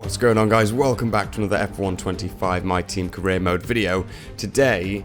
What's going on, guys? Welcome back to another F125 My Team Career Mode video. Today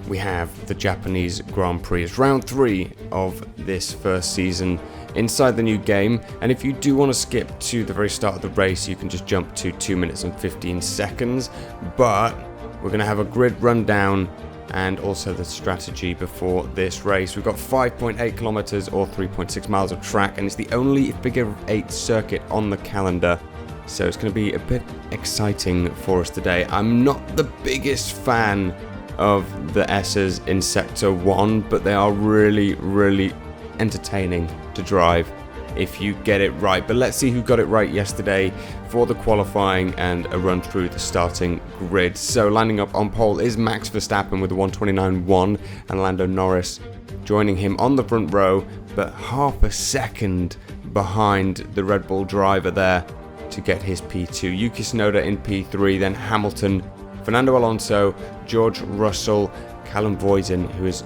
we have the Japanese Grand Prix. It's round 3 of this first season inside the new game, and if you do want to skip to the very start of the race, you can just jump to 2 minutes and 15 seconds, but we're going to have a grid rundown and also the strategy before this race. We've got 5.8 kilometers or 3.6 miles of track, and it's the only figure 8 circuit on the calendar. So it's going to be a bit exciting for us today. I'm not the biggest fan of the S's in Sector 1, but they are really entertaining to drive if you get it right. But let's see who got it right yesterday for the qualifying and a run through the starting grid. So lining up on pole is Max Verstappen with the 1:29.1 and Lando Norris joining him on the front row, but half a second behind the Red Bull driver there to get his P2. Yuki Tsunoda in P3, then Hamilton, Fernando Alonso, George Russell, Callum Voisin, who is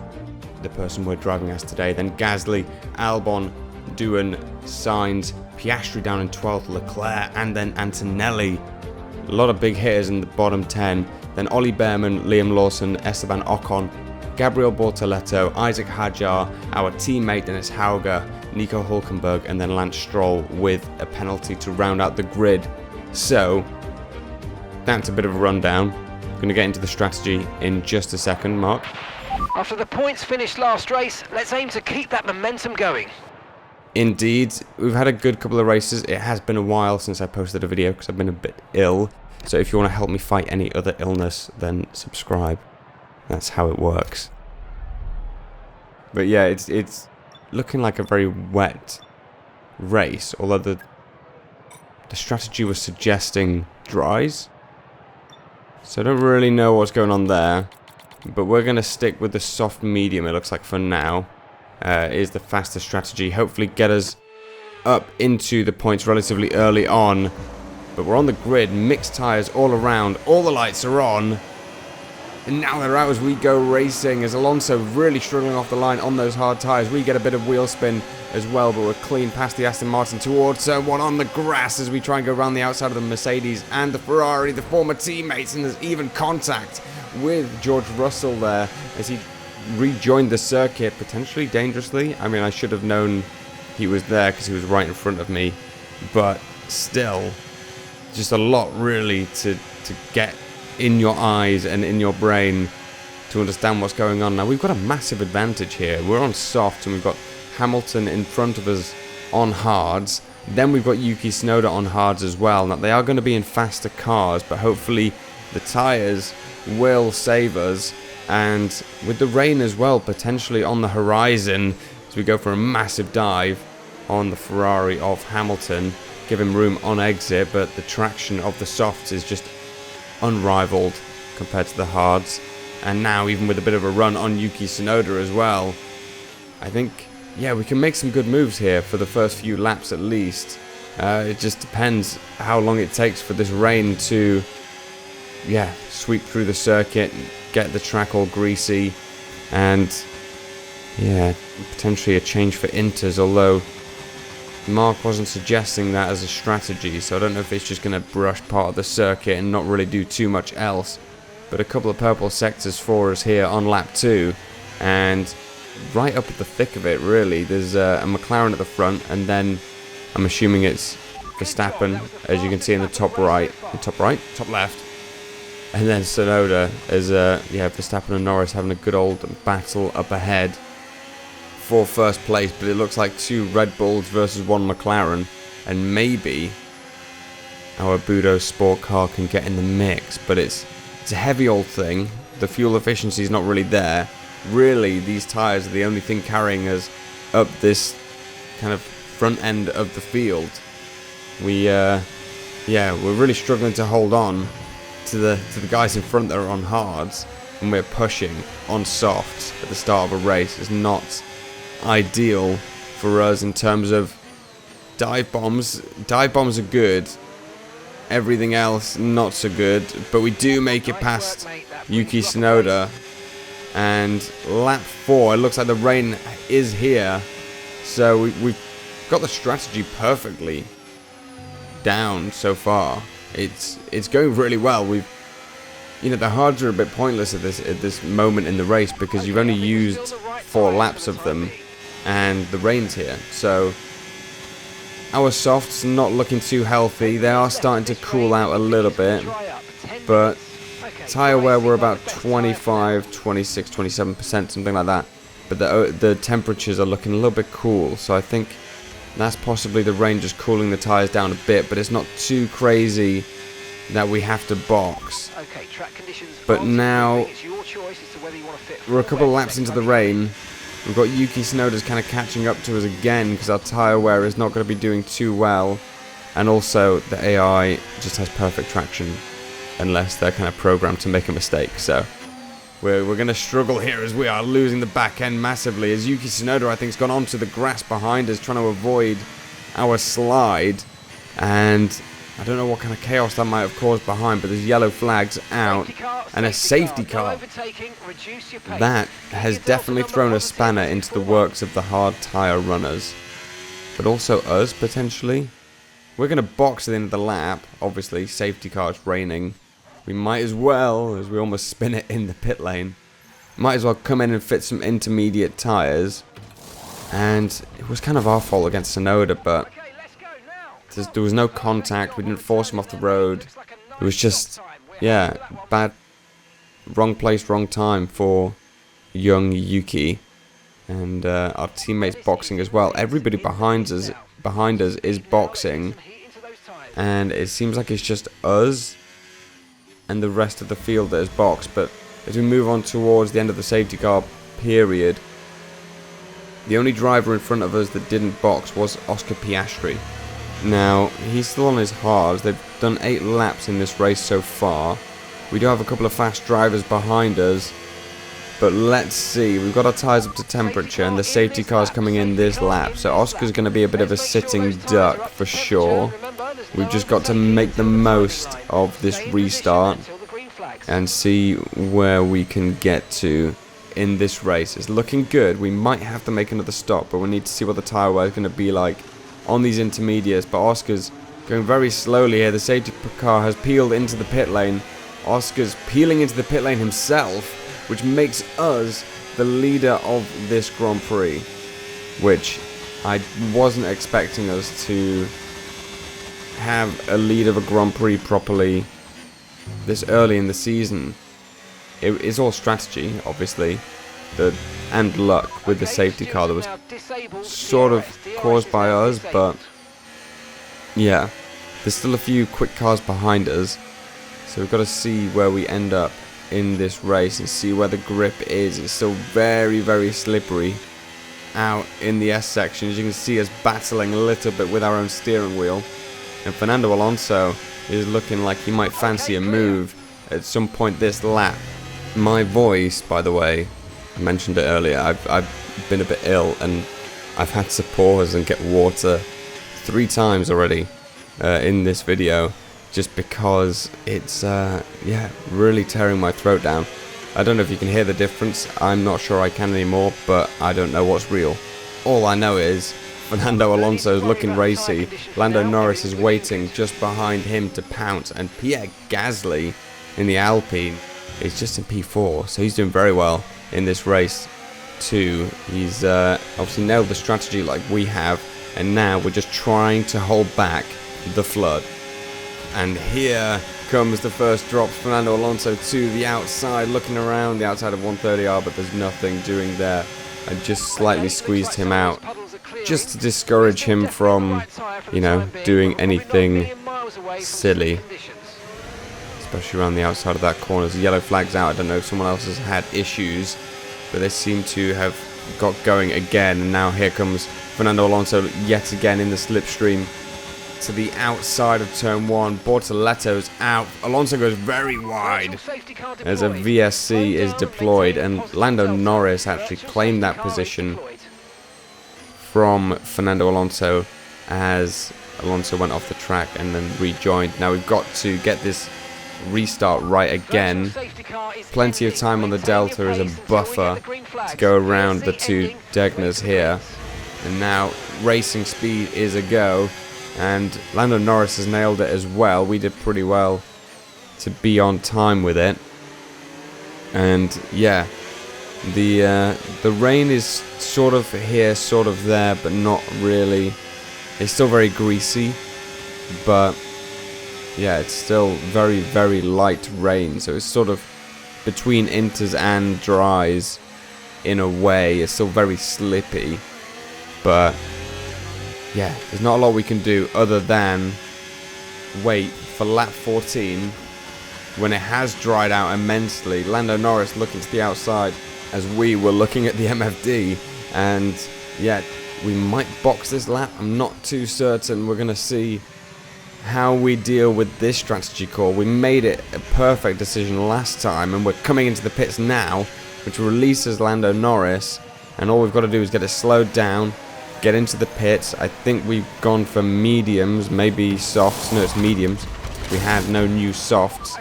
the person we're driving as today, then Gasly, Albon, Doohan, Sainz, Piastri down in 12th, Leclerc, and then Antonelli. A lot of big hitters in the bottom 10, then Ollie Behrman, Liam Lawson, Esteban Ocon, Gabriel Bortoleto, Isaac Hadjar, our teammate Dennis Hauger, Nico Hulkenberg, and then Lance Stroll with a penalty to round out the grid. So that's a bit of a rundown. I'm going to get into the strategy in just a second. Mark? After the points finished last race, let's aim to keep that momentum going. Indeed, we've had a good couple of races. It has been a while since I posted a video because I've been a bit ill. So if you want to help me fight any other illness, then subscribe. That's how it works. But yeah, it's looking like a very wet race, although the strategy was suggesting dries. So I don't really know what's going on there, but we're going to stick with the soft medium, it looks like, for now. Is the faster strategy. Hopefully get us up into the points relatively early on. But we're on the grid, mixed tyres all around, all the lights are on. And now they're out as we go racing, as Alonso really struggling off the line on those hard tyres. We get a bit of wheel spin as well, but we're clean past the Aston Martin towards turn 1 on the grass as we try and go around the outside of the Mercedes and the Ferrari, the former teammates, and there's even contact with George Russell there as he rejoined the circuit, potentially dangerously. I mean, I should have known he was there because he was right in front of me, but still, just a lot really to get in your eyes and in your brain to understand what's going on. Now we've got a massive advantage here. We're on soft and we've got Hamilton in front of us on hards. Then we've got Yuki Tsunoda on hards as well. Now they are going to be in faster cars, but hopefully the tyres will save us. And with the rain as well potentially on the horizon as we go for a massive dive on the Ferrari of Hamilton, give him room on exit, but the traction of the softs is just unrivaled compared to the hards. And now even with a bit of a run on Yuki Tsunoda as well, I think, yeah, we can make some good moves here for the first few laps at least. It just depends how long it takes for this rain to, yeah, sweep through the circuit, get the track all greasy, and yeah, potentially a change for Inters, although Mark wasn't suggesting that as a strategy, so I don't know if it's just going to brush part of the circuit and not really do too much else. But a couple of purple sectors for us here on lap 2, and right up at the thick of it really, there's a McLaren at the front, and then I'm assuming it's Verstappen, as you can see in the top left, and then Tsunoda as yeah, Verstappen and Norris having a good old battle up ahead for first place, but it looks like 2 Red Bulls versus 1 McLaren, and maybe our Budo sport car can get in the mix, but it's a heavy old thing. The fuel efficiency is not really there. Really, these tyres are the only thing carrying us up this kind of front end of the field. We're really struggling to hold on to the guys in front that are on hards, and we're pushing on softs at the start of a race. It's not ideal for us in terms of dive bombs. Dive bombs are good, everything else not so good, but we do make it past Yuki Tsunoda, and lap 4, it looks like the rain is here, so we've got the strategy perfectly down so far. it's going really well. The hards are a bit pointless at this moment in the race because you've only used 4 laps of them, and the rain's here. So our softs not looking too healthy. They are starting to cool out a little bit, but tire wear we're about 25, 26, 27%, something like that. But the temperatures are looking a little bit cool, so I think that's possibly the rain just cooling the tires down a bit, but it's not too crazy that we have to box. But now we're a couple of laps into the rain. We've got Yuki Tsunoda's kind of catching up to us again because our tyre wear is not going to be doing too well. And also the AI just has perfect traction unless they're kind of programmed to make a mistake. So we're going to struggle here as we are losing the back end massively. As Yuki Tsunoda, I think, has gone onto the grass behind us trying to avoid our slide. And I don't know what kind of chaos that might have caused behind, but there's yellow flags out and a safety car. That has definitely thrown a spanner into the works of the hard tyre runners, but also us potentially. We're going to box at the end of the lap. Obviously, safety car's raining. We might as well, as we almost spin it in the pit lane, might as well come in and fit some intermediate tyres. And it was kind of our fault against Tsunoda, but there was no contact. We didn't force him off the road. It was just, yeah, bad, wrong place, wrong time for young Yuki, and our teammates boxing as well. Everybody behind us is boxing, and it seems like it's just us and the rest of the field that is boxed. But as we move on towards the end of the safety car period, the only driver in front of us that didn't box was Oscar Piastri. Now, he's still on his hards. They've done 8 laps in this race so far. We do have a couple of fast drivers behind us, but let's see. We've got our tyres up to temperature, and the safety car's coming in this lap, so Oscar's going to be a bit of a sitting duck for sure. We've just got to make the most of this restart and see where we can get to in this race. It's looking good. We might have to make another stop, but we need to see what the tyre wear is going to be like on these intermediates. But Oscar's going very slowly here. The safety car has peeled into the pit lane. Oscar's peeling into the pit lane himself, which makes us the leader of this Grand Prix, which I wasn't expecting us to have a lead of a Grand Prix properly this early in the season. It's all strategy, obviously, and luck with the safety car that was sort of caused by us, but yeah, there's still a few quick cars behind us, so we've got to see where we end up in this race and see where the grip is. It's still very, very slippery out in the S section. As you can see us battling a little bit with our own steering wheel, and Fernando Alonso is looking like he might fancy a move at some point this lap. My voice, by the way, I mentioned it earlier, I've been a bit ill and I've had to pause and get water 3 times already in this video, just because it's yeah, really tearing my throat down. I don't know if you can hear the difference. I'm not sure I can anymore, but I don't know what's real. All I know is Fernando Alonso is looking racy. Lando Norris is waiting just behind him to pounce, and Pierre Gasly in the Alpine is just in P4, so he's doing very well in this race too. He's obviously nailed the strategy like we have, and now we're just trying to hold back the flood. And here comes the first drops. Fernando Alonso to the outside, looking around the outside of 130R, but there's nothing doing there. I just slightly squeezed him out just to discourage him from, you know, doing anything silly, especially around the outside of that corner. The yellow flag's out. I don't know if someone else has had issues, but they seem to have got going again. And now here comes Fernando Alonso yet again in the slipstream to the outside of turn 1. Bortoletto's out. Alonso goes very wide as a VSC is deployed, and Lando Norris actually claimed that position from Fernando Alonso as Alonso went off the track and then rejoined. Now we've got to get this restart right again. Plenty of time on the Delta as a buffer to go around the 2 Degners here. And now racing speed is a go. And Lando Norris has nailed it as well. We did pretty well to be on time with it. And yeah, the rain is sort of here, sort of there, but not really. It's still very greasy, but yeah, it's still very, very light rain. So it's sort of between inters and dries in a way. It's still very slippy, but yeah, there's not a lot we can do other than wait for lap 14 when it has dried out immensely. Lando Norris looking to the outside as we were looking at the MFD, and yeah, we might box this lap. I'm not too certain. We're going to see how we deal with this strategy call. We made it a perfect decision last time, and we're coming into the pits now, which releases Lando Norris, and all we've got to do is get it slowed down, get into the pits. I think we've gone for mediums, maybe softs. No, it's mediums. We had no new softs,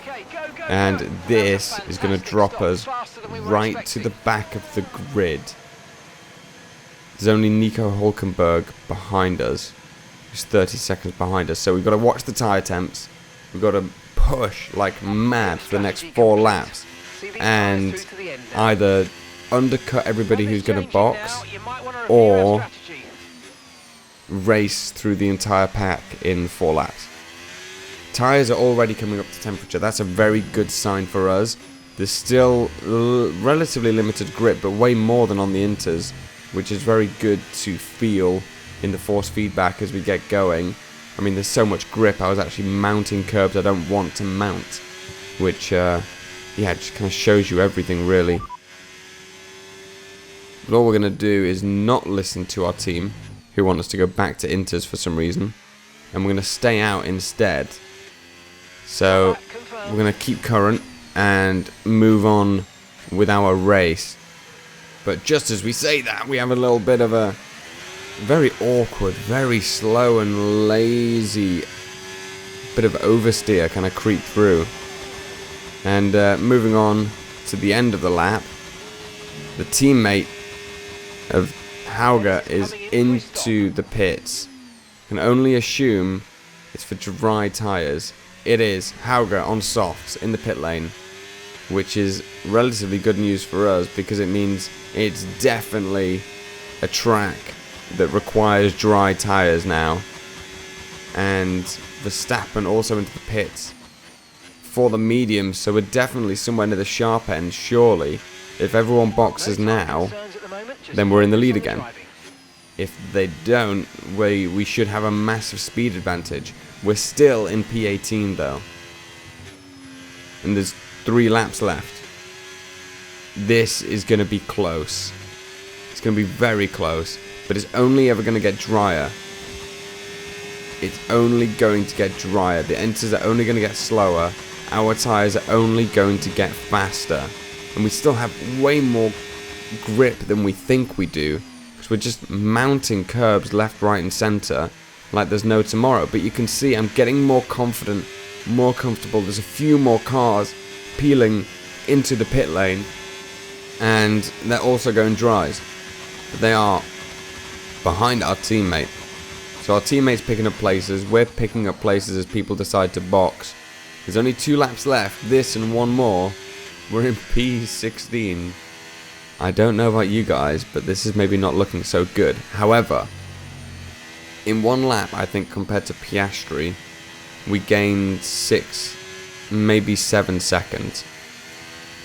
and this is going to drop us right to the back of the grid. There's only Nico Hulkenberg behind us, who's 30 seconds behind us, so we've got to watch the tyre temps. We've got to push like mad for the next 4 laps and either undercut everybody who's going to box or race through the entire pack in 4 laps. Tyres are already coming up to temperature. That's a very good sign for us. There's still relatively limited grip, but way more than on the inters, which is very good to feel in the force feedback as we get going. I mean, there's so much grip. I was actually mounting curbs I don't want to mount, which yeah, just kind of shows you everything really. But all we're going to do is not listen to our team, who want us to go back to inters for some reason, and we're going to stay out instead. So we're going to keep current and move on with our race. But just as we say that, we have a little bit of a very awkward, very slow and lazy bit of oversteer kind of creep through. And moving on to the end of the lap, the teammate of Hauger is into the pits. Can only assume it's for dry tyres. It is Hauger on softs in the pit lane, which is relatively good news for us because it means it's definitely a track that requires dry tyres now. And Verstappen also into the pits for the mediums, so we're definitely somewhere near the sharp end, surely. If everyone boxes now, then we're in the lead again. If they don't, we should have a massive speed advantage. We're still in P18 though, and there's 3 laps left. This is going to be close. It's going to be very close, but it's only ever going to get drier. It's only going to get drier. The inters are only going to get slower. Our tyres are only going to get faster, and we still have way more grip than we think we do, because we're just mounting curbs left, right and centre like there's no tomorrow. But you can see I'm getting more confident, more comfortable. There's a few more cars peeling into the pit lane, and they're also going dries, but they are behind our teammate. So our teammate's picking up places, we're picking up places as people decide to box. There's only 2 laps left, this and 1 more. We're in P16. I don't know about you guys, but this is maybe not looking so good. However, in 1 lap, I think compared to Piastri, we gained 6, maybe 7 seconds.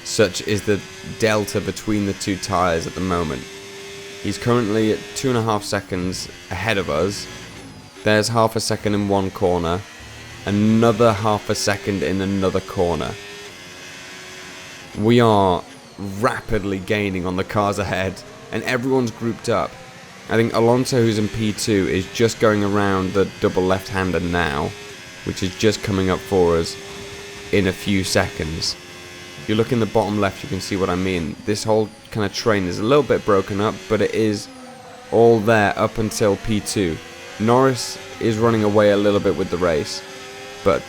Such is the delta between the 2 tyres at the moment. He's currently at 2.5 seconds ahead of us. There's half a second in one corner, another half a second in another corner. We are rapidly gaining on the cars ahead, and everyone's grouped up. I think Alonso, who's in P2, is just going around the double left-hander now, which is just coming up for us in a few seconds. If you look in the bottom left, you can see what I mean. This whole kind of train is a little bit broken up, but it is all there up until P2. Norris is running away a little bit with the race, but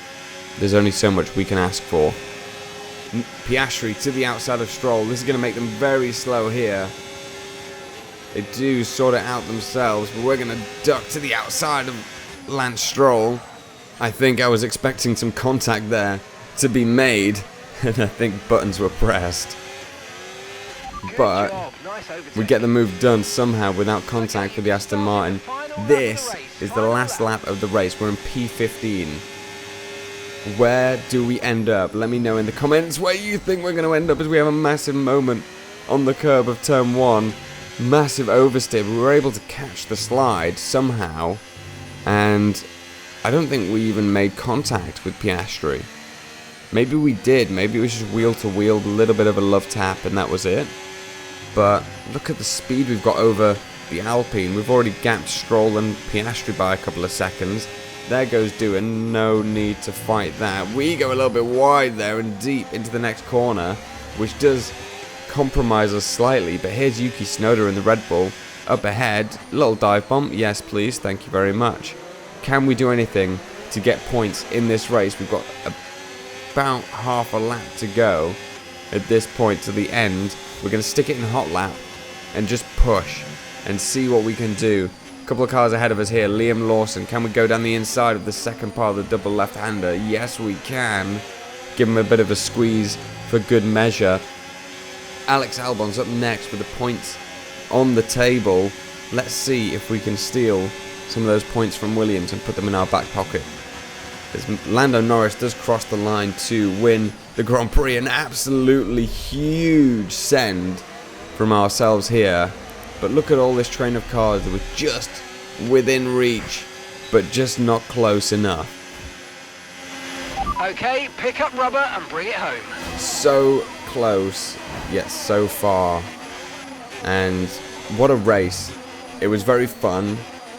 there's only so much we can ask for. Piastri to the outside of Stroll. This is going to make them very slow here. They do sort it out themselves, but we're going to duck to the outside of Lance Stroll. I think I was expecting some contact there to be made, and I think buttons were pressed. But we get the move done somehow without contact with the Aston Martin. This is the last lap of the race. We're in P15. Where do we end up? Let me know in the comments where you think we're going to end up, as we have a massive moment on the curb of turn 1. Massive oversteer. We were able to catch the slide somehow, and I don't think we even made contact with Piastri. Maybe we did. Maybe it was just wheel to wheel, a little bit of a love tap, and that was it. But look at the speed we've got over the Alpine. We've already gapped Stroll and Piastri by a couple of seconds. There goes Doohan. No need to fight that. We go a little bit wide there and deep into the next corner, which does compromise us slightly. But here's Yuki Tsunoda in the Red Bull. Up ahead, little dive bomb. Yes, please. Thank you very much. Can we do anything to get points in this race? We've got about half a lap to go at this point to the end. We're going to stick it in hot lap and just push and see what we can do. A couple of cars ahead of us here. Liam Lawson. Can we go down the inside of the second part of the double left-hander? Yes, we can. Give him a bit of a squeeze for good measure. Alex Albon's up next with the points on the table. Let's see if we can steal some of those points from Williams and put them in our back pocket. As Lando Norris does cross the line to win the Grand Prix. An absolutely huge send from ourselves here. But look at all this train of cars that were just within reach, but just not close enough. Okay, pick up rubber and bring it home. So close, yet so far. And what a race. It was very fun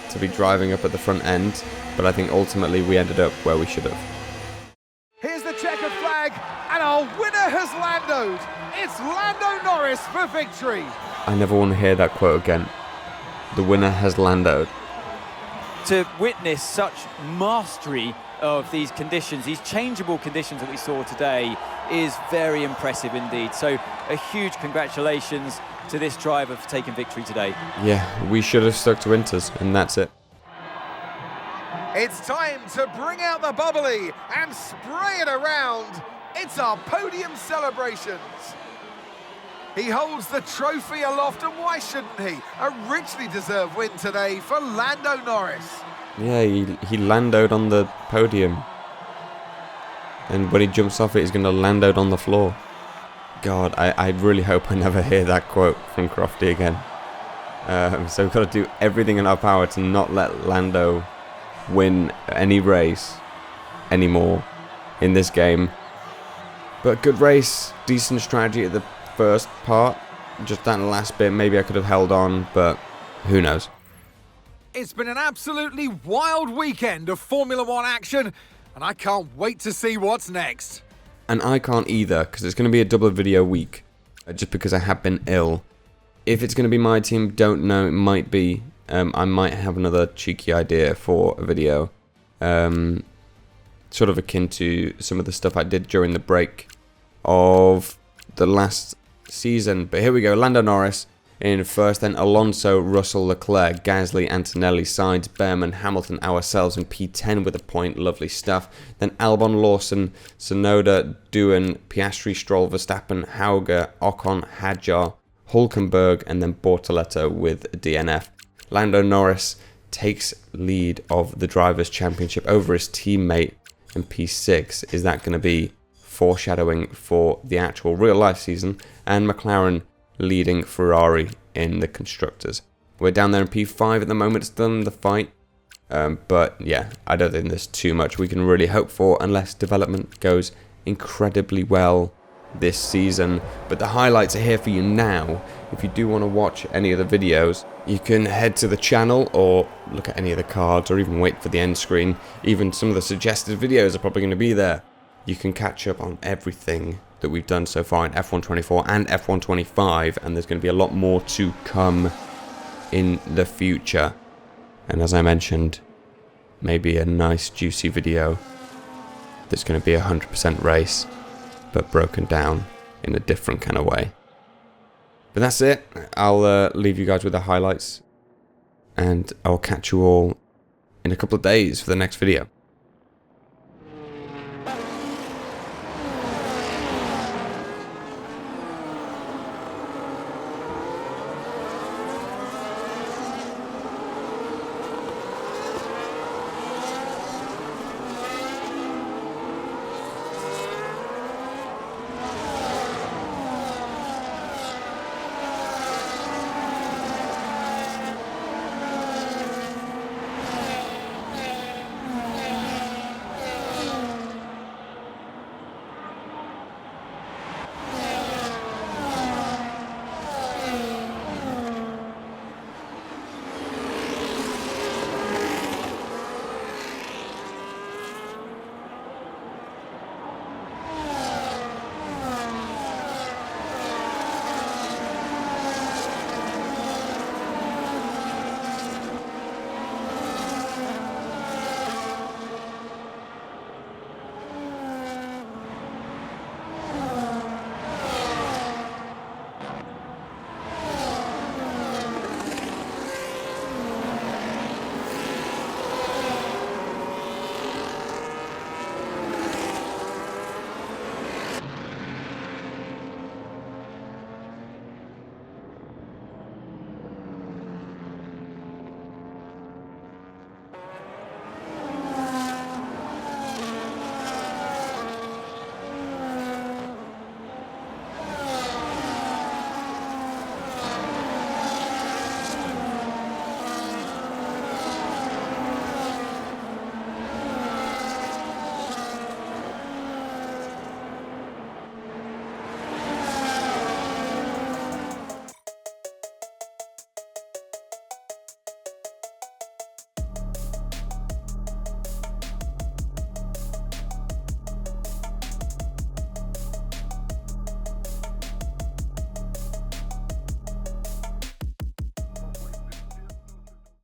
to be driving up at the front end, but I think ultimately we ended up where we should have. Here's the checkered flag, and our winner has Landoed. It's Lando Norris for victory. I never want to hear that quote again. The winner has Landoed. To witness such mastery of these conditions, these changeable conditions that we saw today, is very impressive indeed. So a huge congratulations to this driver for taking victory today. Yeah, we should have stuck to Inters, and that's it. It's time to bring out the bubbly and spray it around. It's our podium celebrations. He holds the trophy aloft, and why shouldn't he? A richly deserved win today for Lando Norris. Yeah, he Landoed on the podium. And when he jumps off it, he's going to Landoed on the floor. God, I really hope I never hear that quote from Crofty again. So we've got to do everything in our power to not let Lando win any race anymore in this game. But good race, decent strategy at the first part. Just that last bit, maybe I could have held on, but who knows. It's been an absolutely wild weekend of Formula One action, and I can't wait to see what's next. And I can't either, because it's going to be a double video week, just because I have been ill. If it's going to be my team, don't know, it might be. I might have another cheeky idea for a video, sort of akin to some of the stuff I did during the break of the last season. But here we go, Lando Norris in first, then Alonso, Russell, Leclerc, Gasly, Antonelli, Sainz, Behrman, Hamilton, ourselves in P10 with a point. Lovely stuff. Then Albon, Lawson, Tsunoda, Doohan, Piastri, Stroll, Verstappen, Hauger, Ocon, Hadjar, Hulkenberg, and then Bortoleto with DNF. Lando Norris takes lead of the Drivers' Championship over his teammate in P6. Is that going to be foreshadowing for the actual real-life season? And McLaren leading Ferrari in the Constructors. We're down there in P5 at the moment, still in the fight. But yeah, I don't think there's too much we can really hope for unless development goes incredibly well this season. But the highlights are here for you now. If you do want to watch any of the videos, you can head to the channel or look at any of the cards or even wait for the end screen. Even some of the suggested videos are probably going to be there. You can catch up on everything that we've done so far in F124 and F125, and there's going to be a lot more to come in the future. And as I mentioned, maybe a nice juicy video that's going to be a 100% race, but broken down in a different kind of way. But that's it. I'll leave you guys with the highlights, and I'll catch you all in a couple of days for the next video.